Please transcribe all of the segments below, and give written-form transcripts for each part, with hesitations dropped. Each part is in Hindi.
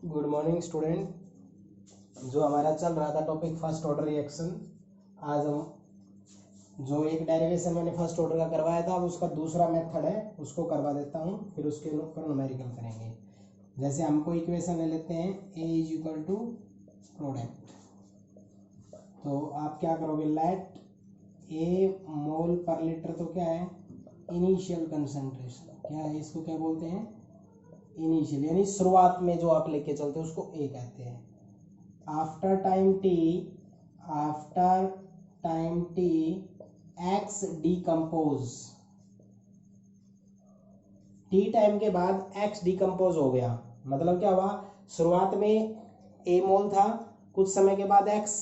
Good morning student. जो हमारा चल रहा था टॉपिक फर्स्ट ऑर्डर रिएक्शन, आज हम जो एक डेरिवेशन मैंने फर्स्ट ऑर्डर का करवाया था, अब उसका दूसरा मेथड है उसको करवा देता हूँ, फिर उसके ऊपर न्यूमेरिकल करेंगे। जैसे हमको इक्वेशन ले लेते हैं ए इज इक्वल टू प्रोडक्ट, तो आप क्या करोगे, लेट ए मोल पर लीटर, तो क्या है इनिशियल कंसंट्रेशन, क्या है इसको क्या बोलते हैं इनिशियल, यानी शुरुआत में जो आप लेके चलते हो उसको ए कहते हैं। After time T x decompose, T time के बाद एक्स डिकम्पोज हो गया, मतलब क्या हुआ, शुरुआत में ए मोल था, कुछ समय के बाद एक्स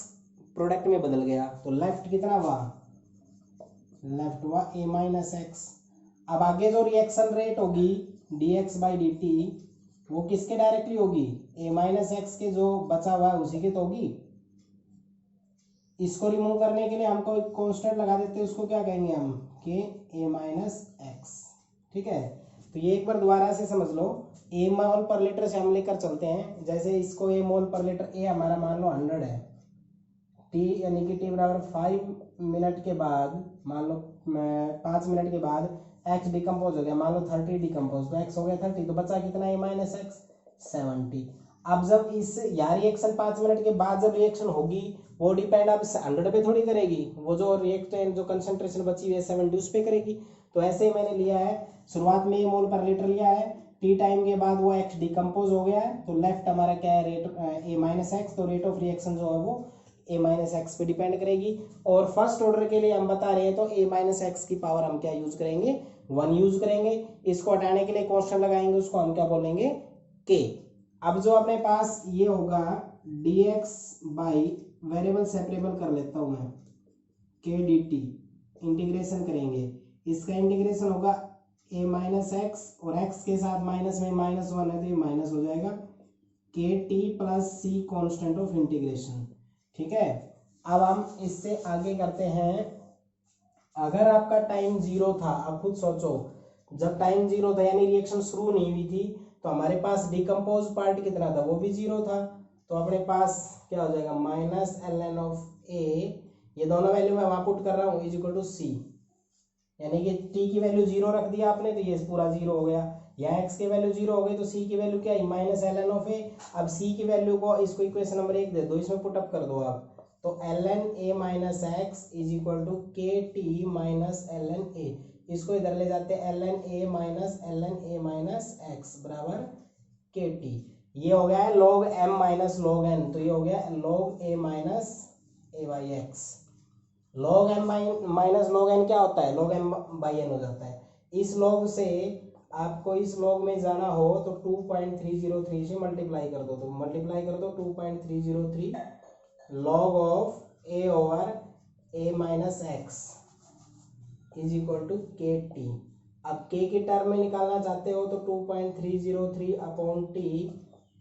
प्रोडक्ट में बदल गया, तो लेफ्ट कितना हुआ, लेफ्ट हुआ ए माइनस एक्स। अब आगे जो रिएक्शन रेट होगी dx बाई डी टी, वो किसके डायरेक्टली होगी, ए माइनस एक्स के जो बचा हुआ है उसी के तो होगी। इसको रिमूव करने के लिए हमको एक कांस्टेंट लगा देते हैं, उसको क्या कहेंगे हम, के ए माइनस एक्स। ठीक है, तो ये एक बार दोबारा से समझ लो, ए मोल पर लीटर से हम लेकर चलते हैं, जैसे इसको ए मोल पर लीटर, ए हमारा मान लो 100 है, टी यानी कि टी बराबर 5 मिनट के बाद, मान लो 5 मिनट के बाद एक्स डिकम्पोज हो गया, मान लो 30 डिकम्पोज, तो एक्स हो गया 30, तो बचा कितना ए माइनस एक्स 70। अब जब इस यार रिएक्शन 5 मिनट के बाद जब रिएक्शन होगी, वो डिपेंड अब 100 पे थोड़ी करेगी, वो जो रिएक्टेंट जो कंसंट्रेशन बची हुई है 70 उस पे करेगी। तो ऐसे ही मैंने लिया है, शुरुआत में ये मोल पर लीटर लिया है, टी टाइम के बाद वो एक्स डिकम्पोज हो गया है, तो लेफ्ट हमारा क्या है, रेट ए माइनस एक्स, तो रेट ऑफ रिएक्शन जो है वो ए माइनस एक्स पे डिपेंड करेगी। और फर्स्ट ऑर्डर के लिए हम बता रहे हैं, तो ए माइनस एक्स की पावर हम क्या यूज करेंगे, 1 यूज करेंगे। इसको हटाने के लिए कांस्टेंट लगाएंगे, उसको हम क्या बोलेंगे, के। अब जो अपने पास ये होगा dx बाई वेरिएबल सेपरेबल कर लेता हूं मैं, के डी टी, इंटीग्रेशन करेंगे, इसका इंटीग्रेशन होगा ए माइनस एक्स, और एक्स के साथ माइनस में -1 है तो ये माइनस हो जाएगा, K T plus C constant of integration. ठीक है, अब हम इससे आगे करते हैं। अगर आपका टाइम 0 था, अब खुद सोचो, जब टाइम 0 था यानी रिएक्शन शुरू नहीं हुई थी, तो हमारे पास डिकम्पोज पार्ट कितना था, वो भी 0 था, तो अपने पास क्या हो जाएगा, माइनस एल एन ऑफ ए, ये दोनों वैल्यू मैं वहां पुट कर रहा हूँ, इज इक्वल टू सी, यानी कि टी की वैल्यू 0 रख दिया आपने, तो ये पूरा 0 हो गया, या एक्स की वैल्यू 0 हो गई, तो सी की वैल्यू क्या है, माइनस एल एन ऑफ ए। अब सी की वैल्यू को, इसको इक्वेशन नंबर 1 दे दो, इसमें पुटअप कर दो आप, तो L N A minus X is equal to K T minus L N A, इसको इधर ले जाते हैं, L N A minus X बराबर के टी, ये हो गया है log M minus log N, तो ये हो गया log A minus A by X. Log M minus log N क्या होता है, लॉग एम बाई एन हो जाता है। इस लॉग से आपको इस लॉग में जाना हो तो 2.303 से मल्टीप्लाई कर दो, तो मल्टीप्लाई कर दो 2.303 log of A over A minus X is equal to K T. अब के की टर्म में निकालना चाहते हो तो 2.303 upon T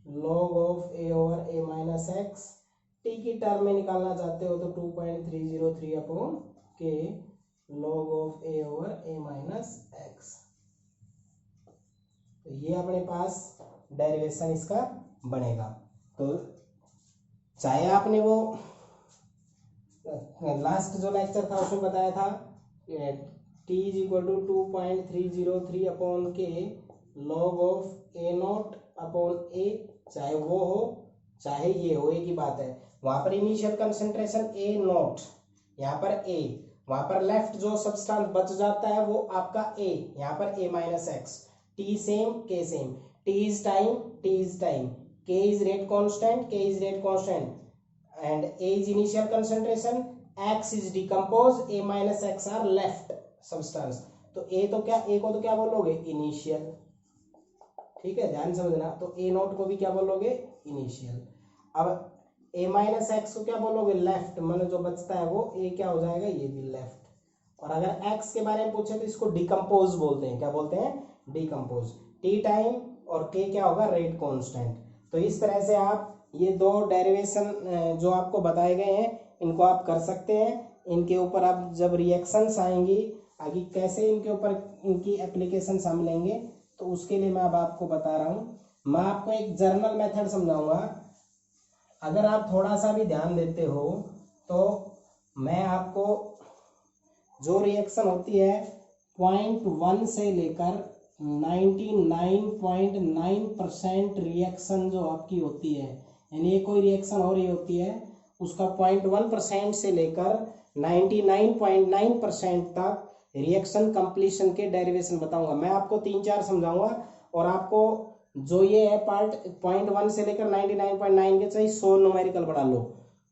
log of A over A minus X, T की टर्म में निकालना चाहते हो तो 2.303 अपॉन के log of A over A minus X. तो ये अपने पास डेरिवेशन इसका बनेगा। तो चाहे आपने वो लास्ट जो लेक्चर था उसमें बताया था T is equal to 2.303 upon के log of A nought upon A, चाहे वो हो चाहे ये हो, एक ही बात है। वहां पर इनिशियल कंसंट्रेशन ए नॉट, यहाँ पर ए, वहां पर लेफ्ट जो सब्सटेंस बच जाता है वो आपका ए, यहाँ पर A minus X, T same K same, T is time, K is rate constant, and A is initial concentration, X is decompose, A minus X are left substance. तो ए तो क्या, ए को तो क्या बोलोगे, इनिशियल। ठीक है, ध्यान समझना, तो ए नोट को भी क्या बोलोगे, इनिशियल। अब ए माइनस एक्स को क्या बोलोगे, लेफ्ट, मतलब जो बचता है वो ए क्या हो जाएगा, ये भी लेफ्ट। और अगर एक्स के बारे में पूछे तो इसको डिकम्पोज बोलते हैं, क्या बोलते हैं, डिकम्पोज। टी टाइम और के क्या होगा, रेट कांस्टेंट। तो इस तरह से आप ये दो डेरिवेशन जो आपको बताए गए हैं इनको आप कर सकते हैं। इनके ऊपर आप जब रिएक्शंस आएंगी आगे कैसे इनके ऊपर इनकी एप्लीकेशन हम लेंगे, तो उसके लिए मैं अब आपको बता रहा हूँ। मैं आपको एक जर्नल मेथड समझाऊंगा। अगर आप थोड़ा सा भी ध्यान देते हो तो मैं आपको जो रिएक्शन होती है 0.1 से लेकर 99.9% रिएक्शन जो आपकी होती है, यानी ये कोई रिएक्शन हो रही होती है उसका 0.1% से लेकर 99.9% तक रिएक्शन कंप्लीशन के डेरिवेशन बताऊंगा। मैं आपको 3-4 समझाऊंगा और आपको जो ये है पार्ट 0.1 से लेकर 99.9 के चाहे 100 न्यूमेरिकल बढ़ा लो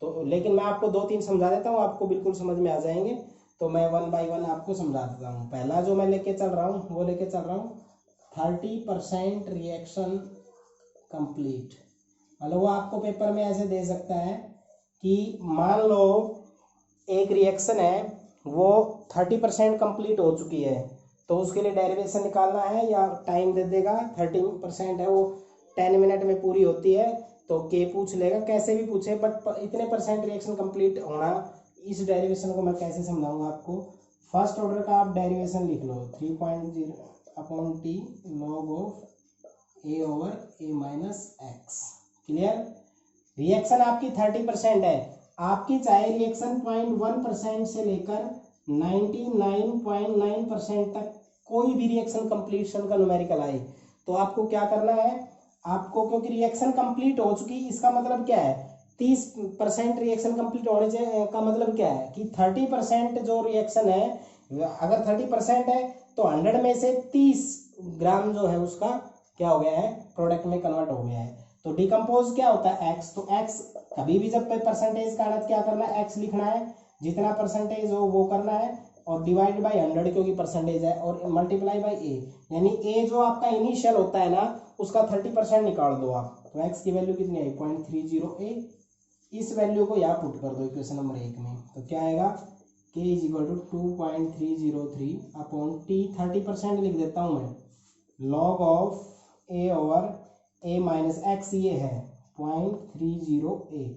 तो, लेकिन मैं आपको 2-3 समझा देता हूँ, आपको बिल्कुल समझ में आ जाएंगे। तो मैं 1 बाय 1 आपको समझा देता हूँ। पहला जो मैं लेके चल रहा हूँ वो लेके चल रहा हूँ 30% रिएक्शन कंप्लीट। मतलब वो आपको पेपर में ऐसे दे सकता है कि मान लो एक रिएक्शन है वो 30% कंप्लीट हो चुकी है, तो उसके लिए डेरिवेशन निकालना है या टाइम दे देगा। 30% है वो 10 मिनट में पूरी होती है तो के पूछ लेगा, कैसे भी पूछे, बट इतने परसेंट रिएक्शन कंप्लीट होना। इस डेरिवेशन को मैं कैसे समझाऊंगा आपको। फर्स्ट ऑर्डर का आप डेरिवेशन लिख लो 3.0/t log of a over a minus x. Clear. Reaction आपकी 30% है, आपकी चाहे रिएक्शन 0.1% से लेकर 99.9% तक कोई भी रिएक्शन कंप्लीशन का न्यूमेरिकल आए तो आपको क्या करना है, आपको, क्योंकि रिएक्शन कंप्लीट हो चुकी, इसका मतलब क्या है 30% रिएक्शन कंप्लीट होने का मतलब क्या है कि 30% जो रिएक्शन है, अगर 30% है तो 100 में से 30 ग्राम जो है उसका क्या हो गया है, प्रोडक्ट में कन्वर्ट हो गया है। तो डिकम्पोज क्या होता है एक्स, तो एक्स कभी भी जब कोई परसेंटेज का अर्थ क्या करना है, एक्स लिखना है, जितना परसेंटेज हो वो करना है और डिवाइड बाय 100 क्योंकि परसेंटेज है, और मल्टीप्लाई बाय ए, यानी ए जो आपका इनिशियल होता है ना उसका 30% निकाल दो आप। तो एक्स की वैल्यू कितनी आई 0.30a। इस वैल्यू को यहाँ पुट कर दो इक्वेशन नंबर 1 में, तो क्या आएगा k is equal to 2.303 upon T 30% लिख देता हूँ मैं, log of a over a minus X ये है 0.30a।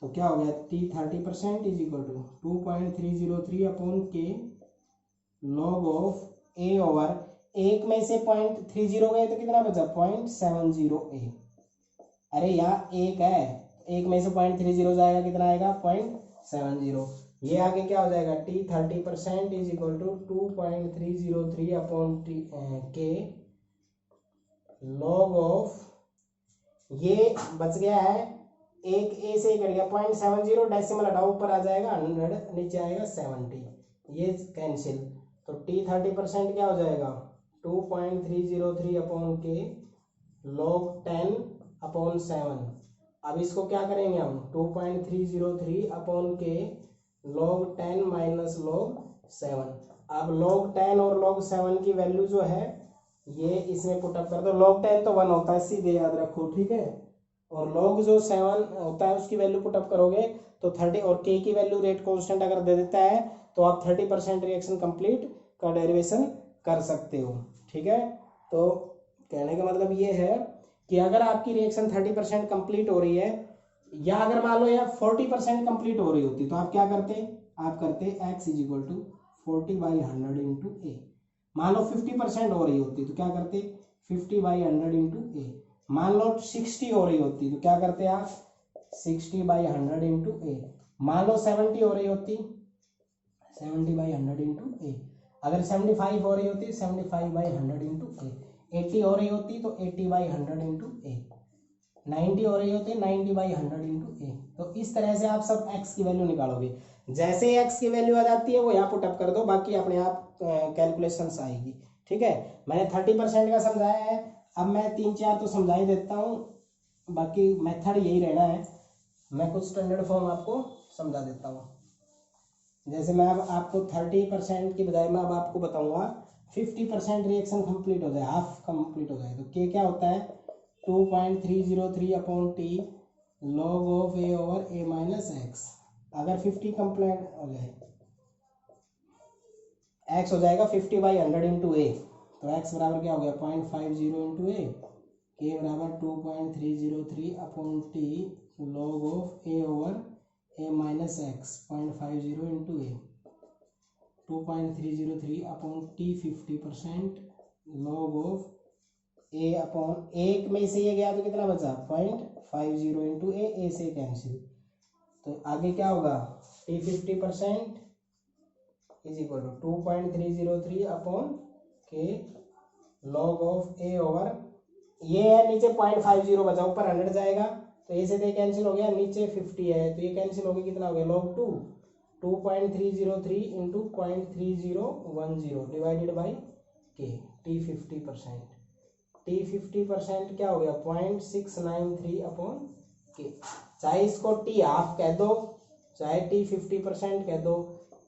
तो क्या हो गया t 30% is equal to 2.303 upon के लॉग ऑफ a ओवर, एक में से 0.30 गए तो कितना बचा 0.70a। अरे यहाँ एक है, एक में से 0.30 जाएगा कितना आएगा 0.70। ये आगे क्या हो जाएगा t 30% is equal to 2.303 upon के लॉग ऑफ, ये बच गया है एक ए से कट गया 0.70, डेसिमल हटाओ ऊपर आ जाएगा 100 नीचे आएगा 70, ये कैंसिल। तो t 30% क्या हो जाएगा 2.303 अपॉन के लॉग 10 अपॉन 7। अब इसको क्या करेंगे हम 2.303 अपॉन के लॉग 10 माइनस लॉग 7। अब लॉग 10 और लॉग 7 की वैल्यू जो है ये इसमें पुटअप कर दो। लॉग 10 तो 1 होता है सीधे याद रखो, ठीक है, और लॉग जो 7 होता है उसकी वैल्यू पुटअप करोगे तो 30, और के की वैल्यू रेट कांस्टेंट अगर दे देता है तो आप 30% रिएक्शन कंप्लीट का डेरिवेशन कर सकते हो, ठीक है। तो कहने का मतलब ये है कि अगर आपकी रिएक्शन 30% कंप्लीट हो रही है, या अगर मान लो यार 40% कंप्लीट हो रही होती तो आप क्या करते, आप करते x is equal to 40/100 into A. मान लो 50% हो रही होती तो क्या करते 50/100 इंटू ए। मान लो 60 हो रही होती तो क्या करते आप 60/100 इंटू ए। मान लो 70 हो रही होती 70/100 इंटू ए। अगर 75 हो रही होती 75/100 इंटू ए। 80 हो रही होती तो 80/100 इंटू ए। 90 हो रही होती 90/100 इंटू ए। तो इस तरह से आप सब x की वैल्यू निकालोगे। जैसे ही x की वैल्यू आ जाती है वो यहाँ पुटअप कर दो, बाकी अपने आप कैलकुलेशंस आएगी, ठीक है। मैंने 30% का समझाया है, अब मैं 3-4 तो समझा ही देता हूँ, बाकी मेथड यही रहना है। मैं कुछ स्टैंडर्ड फॉर्म आपको समझा देता हूँ। जैसे मैं अब आपको 30% की बजाय मैं अब आपको बताऊंगा 50% रिएक्शन कंप्लीट हो जाए, हाफ कंप्लीट हो जाए, तो के क्या होता है 2.303 upon T log of A over A minus x. अगर 50 कंप्लीट हो जाए एक्स हो जाएगा 50/100 इंटू ए, तो एक्स बराबर क्या हो गया 0.50 इंटू ए, के बराबर 2.303 upon T log of A over A minus x 0.50 into A 2.303 upon T 50% log of A upon एक में से ये गया तो कितना बचा 0.50 इंटू ए से कैंसिल। तो आगे क्या होगा t 50% is equal to 2.303 upon के लॉग ऑफ ए ओवर ये है नीचे 0.50 बचा ऊपर 100 जाएगा तो ए से तो कैंसिल हो गया नीचे 50 है तो ये कैंसिल हो गया कितना हो गया लॉग 2.303 इंटू 0.3010 डिवाइडेड बाई के टी 50% क्या हो गया 0.693 अपॉन के। चाहे इसको टी हाफ कह दो चाहे टी 50% कह दो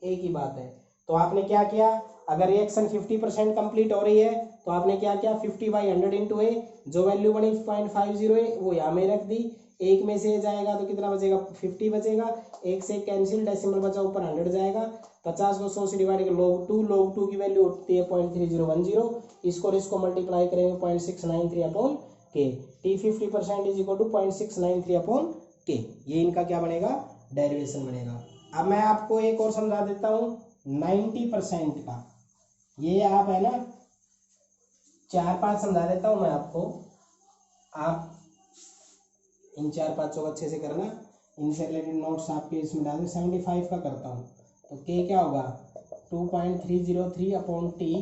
एक ही बात है। तो आपने क्या किया अगर रिएक्शन 50% कंप्लीट हो रही है तो आपने क्या किया 50/100 इंटू ए जो वैल्यू बनी 0.50 है वो यहाँ में रख दी। एक में से जाएगा तो कितना बचेगा 50 बचेगा एक से कैंसिल डेसिमल बचा ऊपर 100 जाएगा 50 को 100 से डिवाइड कर log 2 की वैल्यू होती है 0.3010 इसको मल्टीप्लाई करेंगे 0.693 upon k t 50% is equal to 0.693 upon k. ये इनका क्या बनेगा डेरिवेशन बनेगा। अब मैं आपको एक और समझा देता हूँ 90% का ये आप है ना 4-5 समझा देता हूँ मैं आपको आप इन 4-5 को अच्छे से करना इनसे रिलेटेड नोट्स आपके इसमें डाल 75 का करता हूँ तो के क्या होगा 2.303 upon T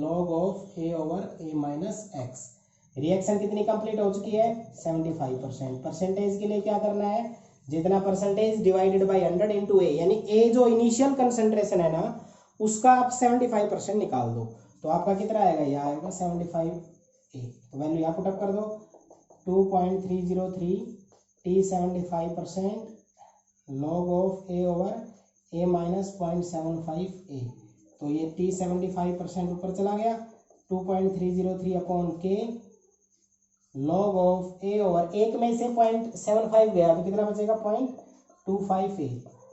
log of A over A minus x. Reaction कितनी कंप्लीट हो चुकी है 75%। परसेंटेज के लिए क्या करना है जितना परसेंटेज डिवाइडेड बाय 100 इंटू ए यानी ए जो इनिशियल कंसंट्रेशन है ना उसका आप 75% निकाल दो तो आपका कितना आएगा यह आएगा 75 ए तो वैल्यू यहाँ पुट अप कर दो 2.303 T 75% log of A over A minus 0.75 ए तो ये टी 75% ऊपर चला गया 2.303 अपॉन के लॉग ऑफ ए ओवर एक में से 0.75 गया तो कितना बचेगा 0.25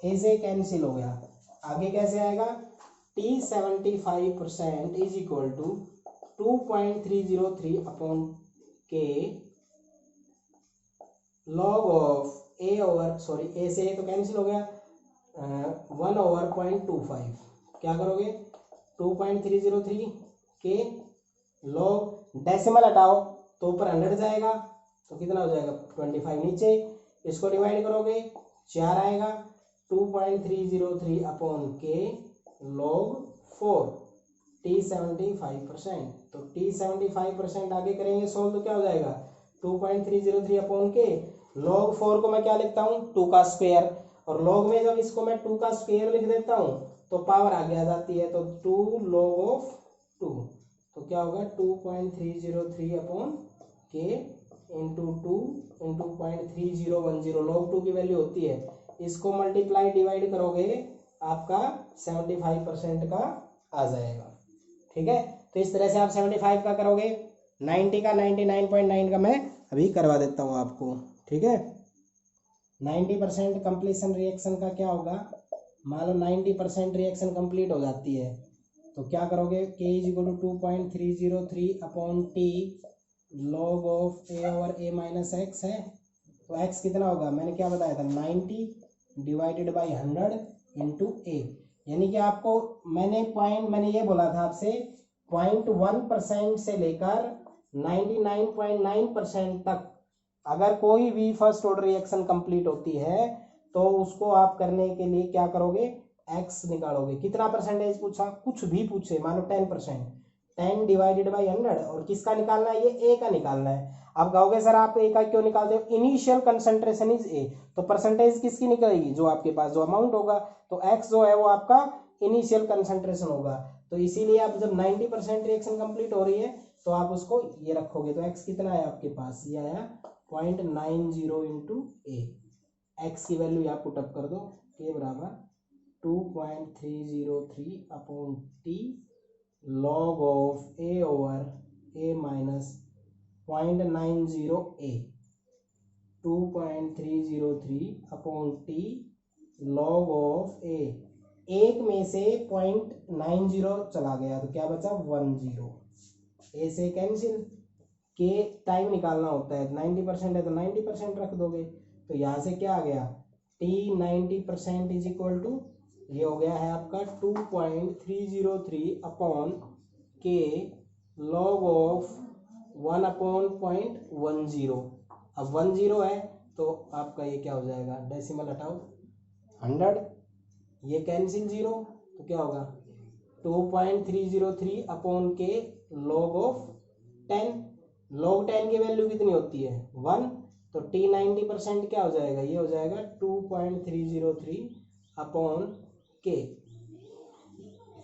ए से कैंसिल हो गया। आगे कैसे आएगा T 75% is equal to 2.303 upon के log of A over sorry A से ए तो कैंसिल हो गया 1/0.25 क्या करोगे 2.303 के लॉग डेसिमल हटाओ तो ऊपर 100 जाएगा तो कितना हो जाएगा 25 नीचे इसको डिवाइड करोगे 4 आएगा 2.303 अपॉन के लॉग 4 टी 75% तो टी 75% आगे करेंगे सोल्व तो क्या हो जाएगा 2.303 अपॉन के लॉग 4 को मैं क्या लिखता हूँ 2 का स्क्वायर और लॉग में जब इसको मैं 2 का स्क्वायर लिख देता हूँ तो पावर आगे आ जाती है तो 2 लॉग ऑफ 2 तो क्या होगा 2.303 अपॉन के इंटू 2 इंटू 0.3010 लॉग 2 की वैल्यू होती है इसको मल्टीप्लाई डिवाइड करोगे आपका 75% का आ जाएगा। ठीक है तो इस तरह से आप 75 का करोगे 90 का 99.9 का मैं अभी करवा देता हूँ आपको। ठीक है 90% कंप्लीशन रिएक्शन का क्या होगा मान लो 90% रिएक्शन कंप्लीट हो जाती है तो क्या करोगे k is equal to 2.303 upon T log of A over A minus x है तो एक्स कितना होगा मैंने क्या बताया था 90 डिवाइडेड बाई 100 इंटू ए यानी कि आपको मैंने ये बोला था आपसे 0.1% से लेकर 99.9% तक अगर कोई भी फर्स्ट ऑर्डर रिएक्शन कंप्लीट होती है तो उसको आप करने के लिए क्या करोगे एक्स निकालोगे। कितना परसेंटेज पूछा कुछ भी पूछे मानो 10% 10 डिवाइडेड बाई 100 और किसका निकालना है ये ए का निकालना है। आप कहोगे सर आप ए का क्यों निकालते हो इनिशियल कंसंट्रेशन इज ए तो परसेंटेज किसकी निकलेगी जो आपके पास जो अमाउंट होगा तो एक्स जो है वो आपका इनिशियल कंसंट्रेशन होगा तो इसीलिए आप जब 90% रिएक्शन कंप्लीट हो रही है तो आप उसको ये रखोगे तो एक्स कितना है आपके पास ये आया 0.90 इंटू ए एक्स की वैल्यू यहाँ पुटअप कर दो के बराबर 2.303 upon T log of A over A minus 0.90 A 2.303 upon T log of A एक में से 0.90 चला गया तो क्या बचा 10 ए से कैंसिल के टाइम निकालना होता है 90% है तो 90% रख दोगे तो यहाँ से क्या आ गया टी 90% इज इक्वल टू ये हो गया है आपका 2.303 अपॉन के लॉग ऑफ 1/.10। अब 10 है तो आपका ये क्या हो जाएगा, डेसिमल हटाओ 100, ये कैंसिल 0 तो क्या होगा 2.303/k log ऑफ 10। log 10 की वैल्यू कितनी होती है 1, तो t 90% क्या हो जाएगा, ये हो जाएगा 2.303/k।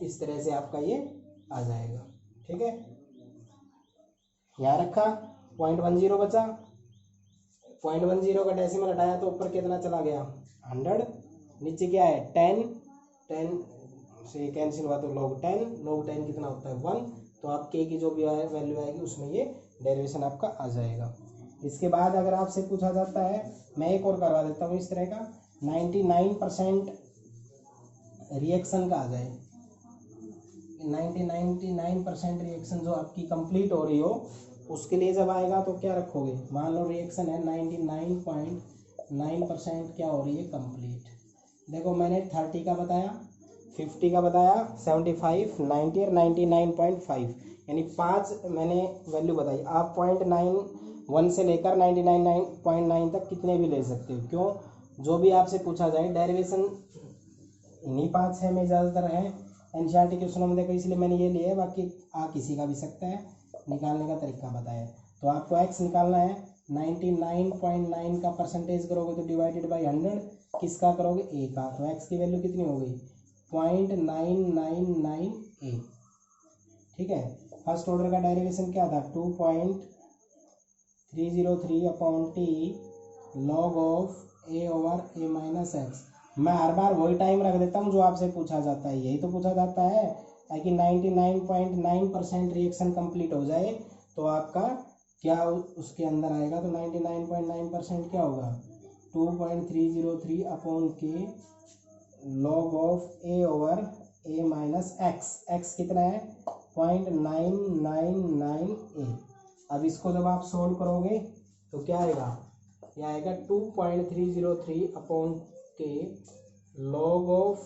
इस तरह से आपका ये आ जाएगा। ठीक है, यहाँ रखा 0.10 बचा, 0.10 का डेसिमल हटाया तो ऊपर कितना चला गया 100, नीचे क्या है 10 से कैंसिल हुआ तो log 10 कितना होता है 1, तो आप k की जो भी वैल्यू आएगी उसमें ये डेरिवेशन आपका आ जाएगा। इसके बाद अगर आपसे पूछा जाता है, मैं एक और करवा देता हूँ इस तरह का, 99% रिएक्शन का आ जाए, 99% रिएक्शन जो आपकी कंप्लीट हो रही हो उसके लिए जब आएगा तो क्या रखोगे, मान लो रिएक्शन है 99.9% क्या हो रही है कंप्लीट। देखो मैंने 30 का बताया, 50 का बताया, 75, 90 और 99.5, यानी 5 मैंने वैल्यू बताई। आप 0.91 से लेकर 99.9 तक कितने भी ले सकते हो, क्यों, जो भी आपसे पूछा जाए डेरिवेशन इन्हीं 5 6 में ज़्यादातर है एनसीईआरटी क्वेश्चनों में, देखो इसलिए मैंने ये लिया है, बाकी आ किसी का भी सकता है, निकालने का तरीका बताया। तो आपको एक्स निकालना है, 99.9 का परसेंटेज करोगे तो डिवाइडेड बाई 100, किसका करोगे ए का, तो एक्स की वैल्यू कितनी हो गई 0.9998। ठीक है, फर्स्ट ऑर्डर का डेरिवेशन क्या था 2.303/t log of A over A minus x. मैं हर बार वही टाइम रख देता हूँ जो आपसे पूछा जाता है, यही तो पूछा जाता है ताकि 99.9% रिएक्शन कंप्लीट हो जाए। तो आपका क्या उसके अंदर आएगा, तो 99.9% क्या होगा 2.303/k log of A over A minus X. X कितना है 0.999a। अब इसको जब आप सोल्व करोगे तो क्या आएगा, ये आएगा 2.303/k log of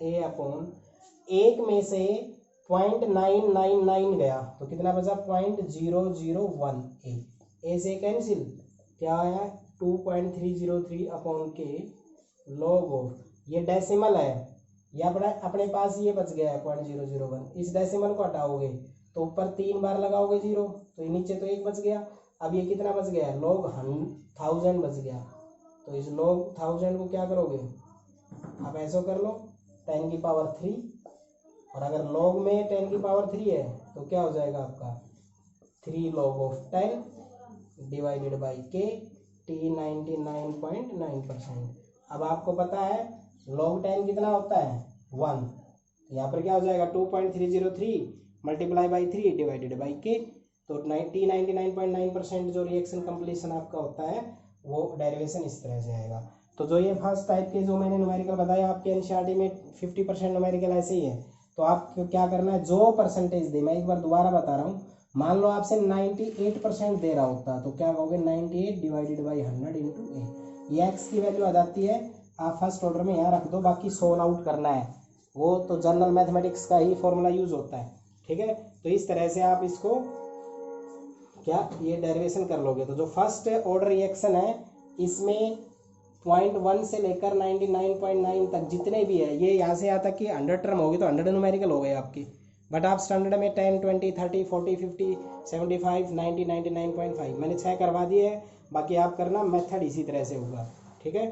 A upon एक में से 0.999 गया तो कितना बचा 0.001a, ए से कैंसिल, क्या आया 2.303/k log ऑफ, ये डेसिमल है, ये अपने पास ये बच गया है 0.001, इस डेसिमल को हटाओगे तो ऊपर 3 बार लगाओगे 0 तो ये नीचे तो 1 बच गया। अब ये कितना बच गया log 1000 बच गया, तो इस log 1000 को क्या करोगे आप ऐसा कर लो 10 की पावर 3, और अगर log में 10 की पावर 3 है तो क्या हो जाएगा आपका 3 log of 10 divided by k, t 99.9%। अब आपको पता है log 10 कितना होता है 1, यहाँ पर क्या हो जाएगा 2.303 multiply by 3 divided by k, तो t 99.9% जो रिएक्शन कंप्लीशन आपका होता है वो डेरिवेशन इस तरह से आएगा। तो जो ये फर्स्ट टाइप के जो मैंने न्यूमेरिकल बताया आपके एनसीईआरटी में 50% न्यूमेरिकल ऐसे ही है, तो आपको क्या करना है जो परसेंटेज दे, मैं एक बार दोबारा बता रहा हूँ, मान लो आपसे 98% दे रहा होता तो क्या कहोगे 98 डिवाइडेड बाई 100 इंटू ए, ये एक्स की वैल्यू आ जाती है, आप फर्स्ट ऑर्डर में यहाँ रख दो, बाकी सोल्व आउट करना है, वो तो जनरल मैथमेटिक्स का ही फॉर्मूला यूज होता है। ठीक है, तो इस तरह से आप इसको क्या ये डेरिवेशन कर लोगे। तो जो फर्स्ट ऑर्डर रिएक्शन है इसमें 0.1 से लेकर 99.9 तक जितने भी है, ये यहाँ से यहाँ तक कि 100 टर्म होगी तो 100 न्यूमेरिकल हो गए आपके, बट आप स्टैंडर्ड में 10, 20, 30, 40, 50, 75, 90, 99.5 मैंने 6 करवा दिए है, बाकी आप करना, मेथड इसी तरह से होगा। ठीक है,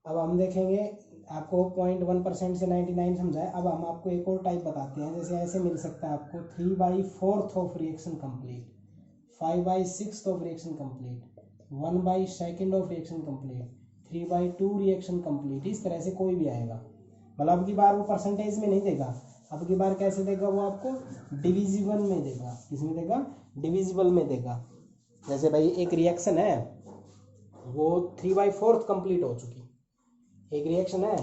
अब हम देखेंगे, आपको 0.1% से 99 समझाए, अब हम आपको एक और टाइप बताते हैं, जैसे ऐसे मिल सकता है आपको 3/4 of reaction complete, 5/6 of reaction complete, 1/2 of reaction complete, 3/2 reaction complete, इस तरह से कोई भी आएगा। मतलब अब की बार वो परसेंटेज में नहीं देगा, अब की बार कैसे देगा वो आपको डिविजिबल में देगा, किसमें देगा डिविजिबल में देगा। जैसे भाई एक रिएक्शन है वो 3/4 कंप्लीट हो चुकी, एक रिएक्शन है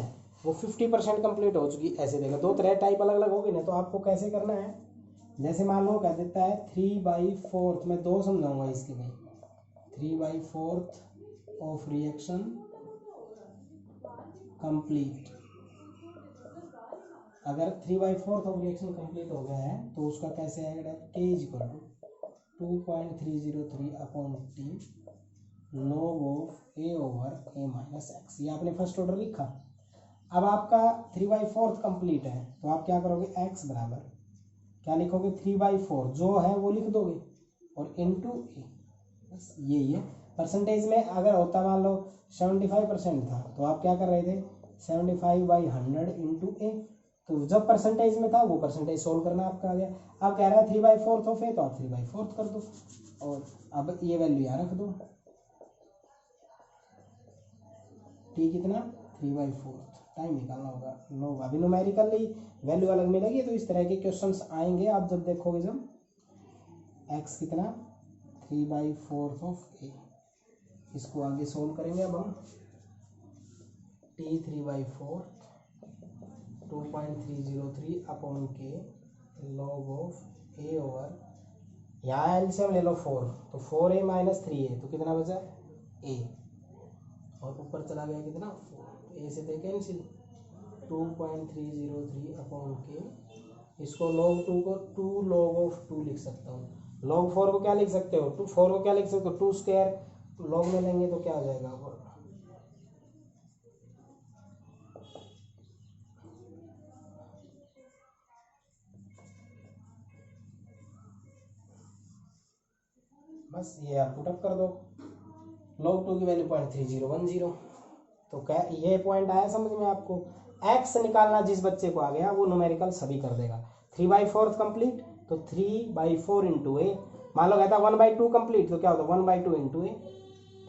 वो 50% कंप्लीट हो चुकी, ऐसे देगा। दो तरह टाइप अलग अलग होगी ना, तो आपको कैसे करना है, जैसे मान लो कह देता है 3/4, मैं 2 समझाऊंगा इसके भाई, 3/4 ऑफ रिएक्शन कंप्लीट, अगर 3/4 ऑफ रिएक्शन कंप्लीट हो गया है तो उसका कैसे आएगा, k = 2.303 upon T log of A over A minus X. ये आपने फर्स्ट ऑर्डर लिखा। अब आपका 3/4 कंप्लीट है, तो आप क्या करोगे, x बराबर क्या लिखोगे, 3/4 जो है वो लिख दोगे और इनटू ए। बस यही है। परसेंटेज में अगर होता मान लो 75% था, तो आप क्या कर रहे थे, 75/100 इंटू ए। तो जब परसेंटेज में था वो परसेंटेज सोल्व करना आपका आ गया। अब कह रहा है 3/4 ऑफ ए, तो आप 3/4 कर दो और अब ये वैल्यू यहाँ रख दो। टी कितना, 3/4। टाइम निकालना होगा, नो अभी न्यूमेरिकली वैल्यू अलग मिलेगी। तो इस तरह के क्वेश्चंस आएंगे आप जब देखोगे, जब x कितना 3/4 ऑफ ए। इसको आगे सोल्व करेंगे अब हम। टी 3/4 2.303 अपॉन के लॉग ऑफ ए ओवर, यहाँ एलसीएम ले लो 4, तो 4a माइनस 3a, तो कितना बचा a, और ऊपर चला गया कितना 4, ए से थे कैंसिल। 2.303 अपॉन के, इसको log 2 को 2 log ऑफ 2 लिख सकता हूँ। log 4 को क्या लिख सकते हो, 4 को क्या लिख सकते हो, 2 स्क्वायर log में लेंगे तो क्या हो जाएगा, बस ये आप पुटअप कर दो। log 2 की वैल्यू 0.3010। तो क्या ये पॉइंट आया समझ में आपको। x निकालना जिस बच्चे को आ गया वो न्यूमेरिकल सभी कर देगा। 3/4 कंप्लीट, तो 3/4 इंटू ए। मान लो कहता 1/2 कंप्लीट, तो क्या होता है 1/2 इंटू ए।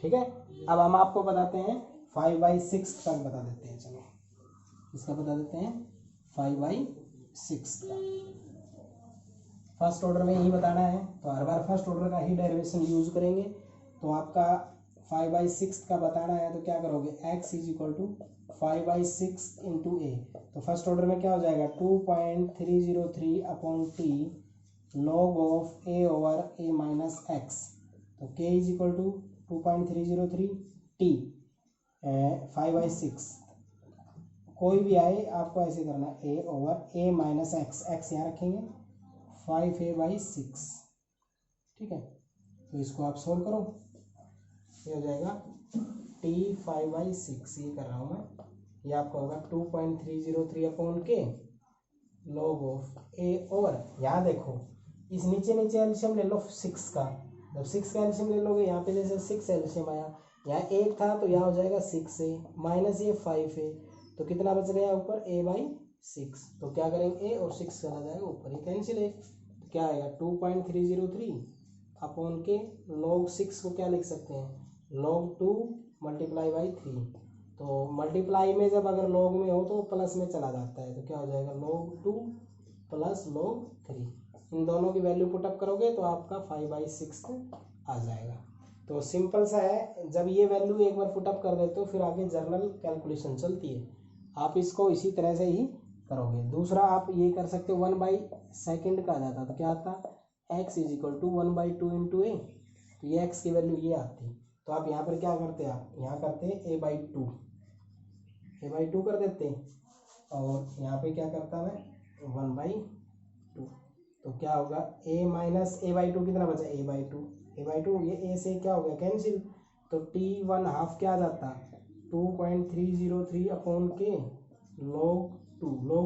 ठीक है। अब हम आपको बताते हैं 5/6 का बता देते हैं। चलो इसका बता देते हैं 5/6 का। फर्स्ट ऑर्डर में यही बताना है, तो हर बार फर्स्ट ऑर्डर का ही डेरिवेशन यूज करेंगे। तो आपका 5/6 का बताना है, तो क्या करोगे, x is equal to 5/6 into A. तो फर्स्ट ऑर्डर में क्या हो जाएगा, 2.303 upon T log of A over A minus X. तो k is equal to 2.303 T 5/6। कोई भी आए आपको ऐसे करना है, a over a minus X, X यहाँ रखेंगे 5a/6। ठीक है। तो इसको आप सोल्व करो, ये हो जाएगा t 5/6। ये कर रहा हूँ मैं, ये आपका होगा 2.303 अपॉन के लॉग ऑफ a ओवर, यहाँ देखो इस नीचे नीचे एल्शियम ले लो 6 का। जब 6 का एल्शियम ले लोगे, यहाँ पे जैसे 6 एल्शियम आया, यहाँ 1 था तो यहाँ हो जाएगा 6a माइनस ये 5a, तो कितना बच गया ऊपर a/6। तो क्या करेंगे, a और 6 चला जाएगा ऊपर, ये कैंसिल है। तो क्या आएगा 2.303 अपॉन के log 6 को क्या लिख सकते हैं, log 2 मल्टीप्लाई बाई 3। तो मल्टीप्लाई में जब अगर log में हो तो प्लस में चला जाता है, तो क्या हो जाएगा log 2 प्लस log 3। इन दोनों की वैल्यू पुटअप करोगे तो आपका 5/6 आ जाएगा। तो सिंपल सा है, जब ये वैल्यू एक बार पुटअप कर देते हो फिर आगे जर्नल कैलकुलेशन चलती है। आप इसको इसी तरह से ही करोगे। दूसरा आप ये कर सकते हो 1/2 का आ जाता, तो क्या आता, x is equal to 1/2 into A. तो ये x की वैल्यू ये आती। तो आप यहाँ पर क्या करते, आप यहाँ करते a/2 कर देते, और यहाँ पे क्या करता मैं 1/2। तो क्या होगा a माइनस a/2 कितना बचा, a/2 ये a से क्या हो गया कैंसिल। तो t1/2 क्या आ जाता, 2.303 अपॉन के log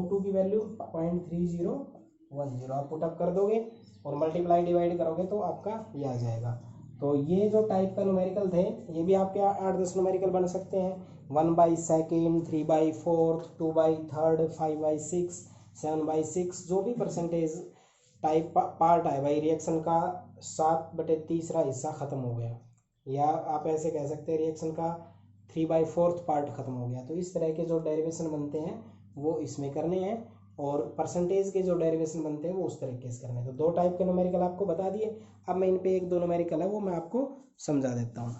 2 की वैल्यू 0.3010 आप पुटअप कर दोगे और मल्टीप्लाई डिवाइड करोगे तो आपका ये आ जाएगा। तो ये जो टाइप का न्यूमेरिकल थे, ये भी आपके 8-10 न्यूमेरिकल बन सकते हैं। 1/2, 3/4, 2/3, 5/6, 7/6, जो भी परसेंटेज टाइप पार्ट है भाई रिएक्शन का 7/3 हिस्सा खत्म हो गया, या आप ऐसे कह सकते हैं रिएक्शन का 3/4 पार्ट खत्म हो गया। तो इस तरह के जो डेरिवेशन बनते हैं वो इसमें करने हैं, और परसेंटेज के जो डेरिवेशन बनते हैं वो उस तरीके से करने हैं। तो 2 टाइप के न्यूमेरिकल आपको बता दिए। अब मैं इन पे 1-2 न्यूमेरिकल है वो मैं आपको समझा देता हूँ।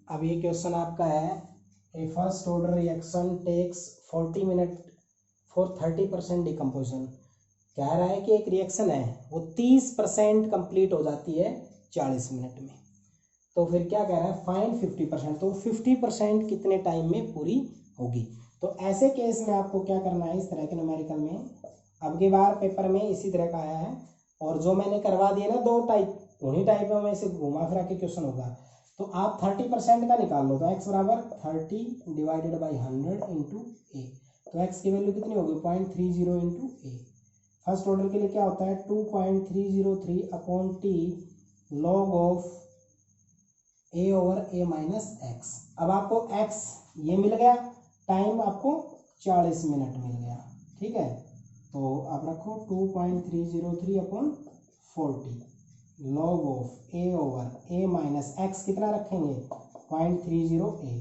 अब ये क्वेश्चन आपका है, a first order reaction takes 40 minute for 30% decomposition. कह रहा है कि एक रिएक्शन है वो 30% कंप्लीट हो जाती है 40 मिनट में। तो फिर क्या कह रहा है, फाइंड 50%। तो 50% कितने टाइम में पूरी होगी। तो ऐसे केस में आपको क्या करना है, इस तरह के न्यूमेरिकल में अब की बार पेपर में इसी तरह का आया है, और जो मैंने करवा दिया ना 2 टाइप, उन्हीं टाइप में से घुमा फिरा के क्वेश्चन होगा। तो आप 30% का निकाल लो, तो x बराबर 30 डिवाइडेड बाई 100 इंटू ए। तो x की वैल्यू कितनी होगी 0.30 इंटू ए। फर्स्ट ऑर्डर के लिए क्या होता है 2.303 upon T log of A over A minus x. अब आपको x ये मिल गया, टाइम आपको 40 मिनट मिल गया, ठीक है। तो आप रखो 2.303 upon 40 log of A over A minus x कितना रखेंगे 0.30 ए,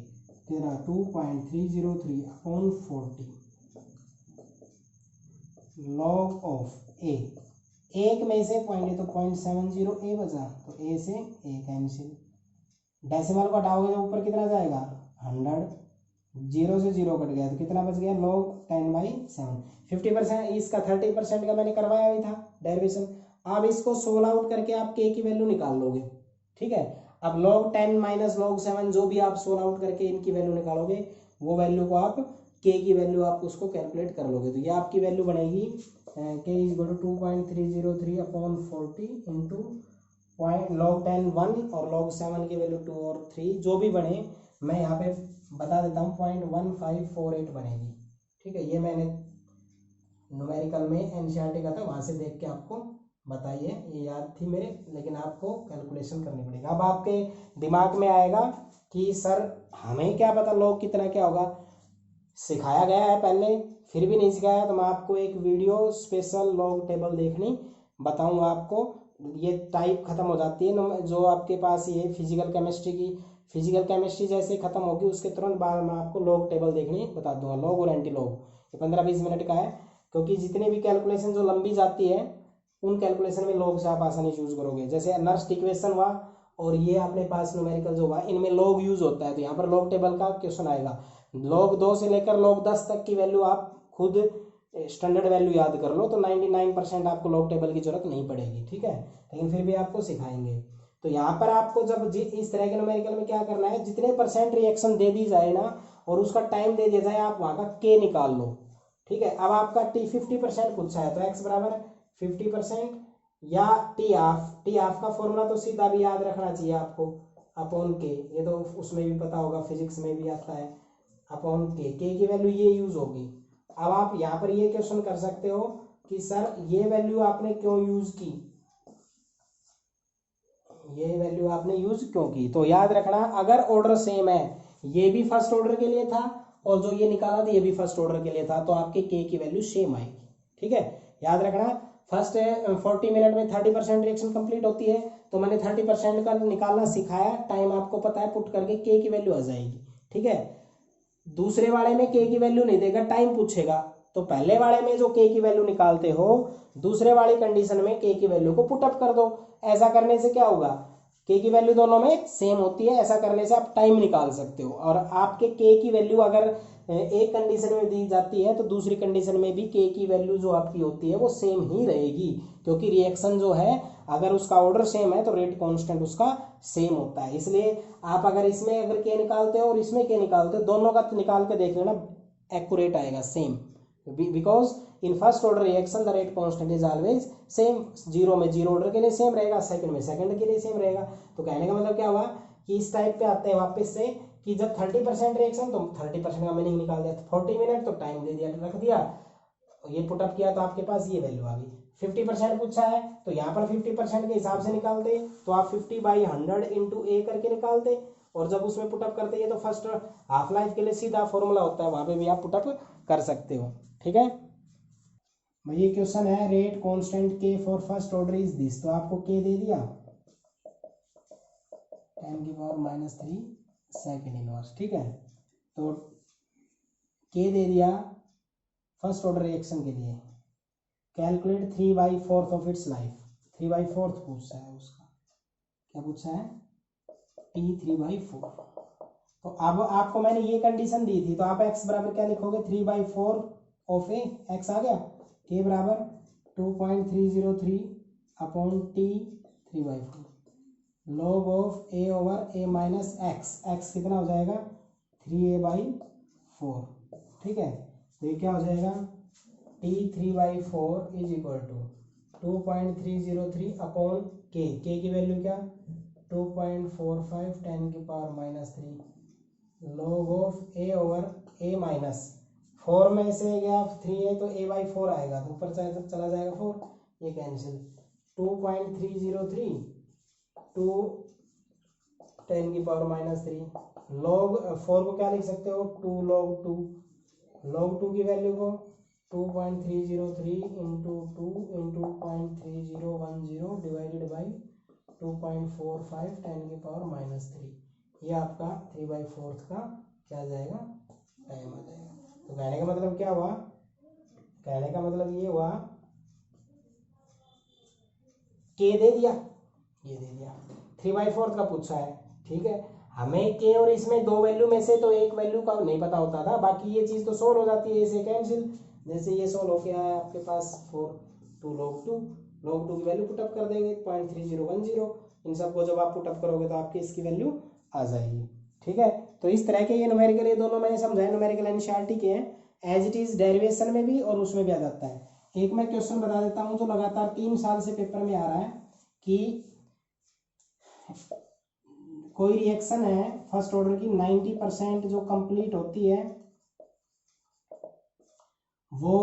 तेरा 2.303 अपॉन 40 लॉग ऑफ ए, एक में से पॉइंट है तो 0.70 ए बचा, तो ए से ए कैंसिल, डेसिमल को हटाओगे तो ऊपर कितना जाएगा 100, 0 से 0 कट गया तो कितना बच गया लॉग 10/7। 50% इसका 30% का मैंने करवाया भी था डेरिवेशन। अब इसको सोल आउट करके आप के की वैल्यू निकाल लोगे, ठीक है। अब log 10 माइनस log 7 जो भी आप सोल आउट करके इनकी वैल्यू निकालोगे, वो वैल्यू को आप के की वैल्यू आप उसको कैलकुलेट कर लोगे। तो ये आपकी वैल्यू बनेगी k is equal to 2.303 upon 40 into log 10 1 और log 7 की वैल्यू 2 और 3 जो भी बने, मैं यहाँ पे बता देता हूँ 0.1548 बनेगी, ठीक है। ये मैंने न्यूमेरिकल में एनसीईआरटी का था, वहाँ से देख के आपको बताइए, ये याद थी मेरे, लेकिन आपको कैलकुलेशन करनी पड़ेगी। अब आपके दिमाग में आएगा कि सर हमें क्या पता लॉग कितना क्या होगा, सिखाया गया है पहले फिर भी नहीं सिखाया, तो मैं आपको एक वीडियो स्पेशल लॉग टेबल देखनी बताऊंगा आपको। ये टाइप खत्म हो जाती है जो आपके पास ये फिजिकल केमिस्ट्री की, फिजिकल केमिस्ट्री जैसे खत्म होगी उसके तुरंत बाद मैं आपको लॉग टेबल देखनी बता दूंगा, लॉग और एंटी लॉग। ये 15-20 मिनट का है, क्योंकि जितनी भी कैलकुलेशन जो लंबी जाती है उन कैलकुलेशन में लॉग से आप आसानी से यूज करोगे। जैसे नर्स्ट इक्वेशन हुआ और ये अपने पास न्यूमेरिकल जो हुआ, इनमें लॉग यूज होता है, तो यहाँ पर लॉग टेबल का क्वेश्चन आएगा। log 2 से लेकर log 10 तक की वैल्यू आप खुद स्टैंडर्ड वैल्यू याद कर लो, तो 99% आपको लॉग टेबल की जरूरत नहीं पड़ेगी, ठीक है। लेकिन फिर भी आपको सिखाएंगे। तो यहाँ पर आपको जब इस तरह के न्यूमेरिकल में क्या करना है, जितने % रिएक्शन दे दी जाए ना और उसका टाइम दे दिया जाए, आप वहाँ का के निकाल लो, ठीक है। अब आपका टी 50% पूछा है, तो एक्स बराबर 50% या टी हाफ का फॉर्मूला तो सीधा भी याद रखना चाहिए आपको, अपॉन के, ये तो उसमें भी पता होगा, फिजिक्स में भी आता है, अपॉन के की वैल्यू ये यूज होगी। अब आप यहाँ पर ये क्वेश्चन कर सकते हो कि सर ये वैल्यू आपने क्यों यूज की, ये वैल्यू आपने यूज क्यों की। तो याद रखना अगर ऑर्डर सेम है, ये भी फर्स्ट ऑर्डर के लिए था और जो ये निकाला था ये भी फर्स्ट ऑर्डर के लिए था, तो आपके के की वैल्यू सेम आएगी, ठीक है। याद रखना फर्स्ट 40 मिनट में 30% रिएक्शन कंप्लीट होती है, तो मैंने 30% का निकालना सिखाया, टाइम आपको पता है, पुट करके के की वैल्यू आ जाएगी, ठीक है। दूसरे वाले में के की वैल्यू नहीं देगा, टाइम पूछेगा, तो पहले वाले में जो के की वैल्यू निकालते हो दूसरे वाली कंडीशन में के की वैल्यू को पुटअप कर दो। ऐसा करने से क्या होगा, के की वैल्यू दोनों में सेम होती है, ऐसा करने से आप टाइम निकाल सकते हो। और आपके के की वैल्यू अगर एक कंडीशन में दी जाती है तो दूसरी कंडीशन में भी के की वैल्यू जो आपकी होती है वो सेम ही रहेगी, क्योंकि रिएक्शन जो है अगर उसका ऑर्डर सेम है तो रेट कांस्टेंट उसका सेम होता है। इसलिए आप अगर इसमें अगर के निकालते हो और इसमें के निकालते हो, दोनों का निकाल के देख लेना, एक्यूरेट आएगा same, because in first order reaction the rate constant is always same. Zero में जीरो ऑर्डर के लिए सेम रहेगा, सेकंड में सेकंड के लिए सेम रहेगा। तो कहने का मतलब क्या हुआ कि इस टाइप पे आते हैं वापस से कि जब 30% रिएक्शन तो 30% का मीनिंग निकाल दिया, 40 मिनट तो टाइम दे दिया, रख दिया, ये पुटअप किया तो आपके पास ये वैल्यू आ गई। 50% पूछा है तो यहाँ पर 50% के हिसाब से निकालते, तो आप 50/100 इंटू ए करके निकालते, और जब उसमें पुटअप करते हैं तो फर्स्ट हाफ लाइफ के लिए सीधा फॉर्मूला होता है, वहां पे भी आप पुटअप कर सकते हो, ठीक है। ये क्वेश्चन है रेट कांस्टेंट के for first order is this, तो आपको के दे दिया 10⁻³ सेकेंड इनवर्स, ठीक है। तो के दे दिया फर्स्ट ऑर्डर रिएक्शन के लिए, कैलकुलेट 3/4 ऑफ इट्स लाइफ, 3/4 पूछा है उसका, क्या पूछा है टी 3/4। तो अब आपको मैंने ये कंडीशन दी थी, तो आप x बराबर क्या लिखोगे 3/4 ऑफ ए, एक्स आ गया, के बराबर 2.303 upon T 3/4 log of A over A minus X, x कितना हो जाएगा 3a/4, ठीक है। तो ये क्या हो जाएगा t 3/4 is equal to 2.303 upon k की वैल्यू क्या 2.45 10⁻³ log of A over A minus 4 में से गया 3 है तो a/4 आएगा तो ऊपर चाहे तक चला जाएगा 4 ये कैंसिल 2.303 टू 10⁻³ log 4 को क्या लिख सकते हो 2 log 2 की वैल्यू को 2.303 इंटू 2 इंटू 0.3010 डिवाइडेड बाई 2.45 10⁻³ ये आपका 3/4 का क्या आ जाएगा टाइम आ जाएगा। तो कहने का मतलब क्या हुआ कहने का मतलब ये हुआ के दे दिया ये दे दिया 3/4 का पूछा है ठीक है। हमें के और इसमें दो वैल्यू में से तो एक वैल्यू का नहीं पता होता था बाकी ये चीज तो सोल्व हो जाती है इसे कैंसिल जैसे ये सोल्व हो गया है आपके पास 4 2 log 2 की वैल्यू पुटअप कर देंगे 0.3010 इन सबको जब आप पुटअप करोगे तो आपकी इसकी वैल्यू आ जाएगी ठीक है। तो इस तरह के ये न्यूमेरिकल ये दोनों मैंने समझाया न्यूमेरिकल एनसीईआरटी के हैं एज इट इज डेरिवेशन में भी और उसमें भी आ जाता है। एक मैं क्वेश्चन बता देता हूँ जो लगातार 3 साल से पेपर में आ रहा है कि कोई रिएक्शन है फर्स्ट ऑर्डर की 90% जो कंप्लीट होती है वो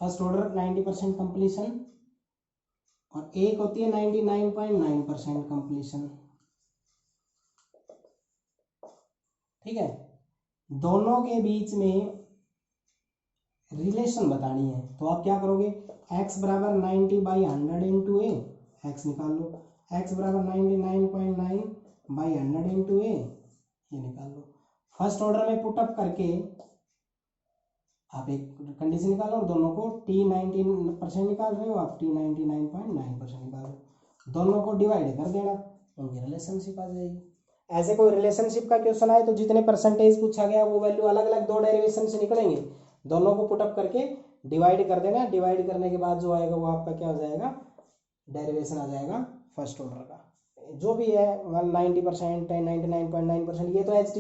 फर्स्ट ऑर्डर 90% कंप्लीशन और एक होती है 99.9% कंप्लीशन ठीक है। दोनों के बीच में रिलेशन बतानी है तो आप क्या करोगे x बराबर 90/100 इंटू ए एक्स निकाल लो x बराबर 99.9/100 इंटू ए ये निकाल लो। फर्स्ट ऑर्डर में पुटअप करके आप एक कंडीशन निकालो और दोनों को t 19% निकाल रहे हो आप t 99.9% निकाल रहे हो दोनों को डिवाइड कर देना उनकी रिलेशनशिप आ जाएगी। ऐसे कोई रिलेशनशिप का क्वेश्चन आए तो जितने परसेंटेज पूछा गया वो वैल्यू अलग अलग दो डेरिवेशन से निकलेंगे दोनों को पुटअप करके डिवाइड कर देना डिवाइड करने के बाद जो आएगा वो आपका क्या हो जाएगा डेरिवेशन आ जाएगा फर्स्ट ऑर्डर का जो भी है 90% 99.9% ये तो एच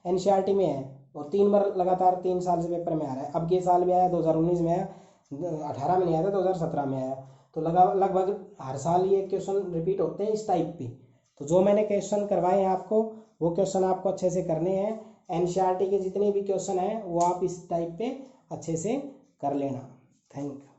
एनसीईआरटी में है और 3 बार लगातार 3 साल से पेपर में आ रहा है। अब के साल में आया 2019 में आया 18 में नहीं आया था 2017 में आया तो लगभग हर साल ये क्वेश्चन रिपीट होते हैं इस टाइप पे। तो जो मैंने क्वेश्चन करवाए हैं आपको वो क्वेश्चन आपको अच्छे से करने हैं एनसीईआरटी के जितने भी क्वेश्चन हैं वो आप इस टाइप पे अच्छे से कर लेना। Thank you.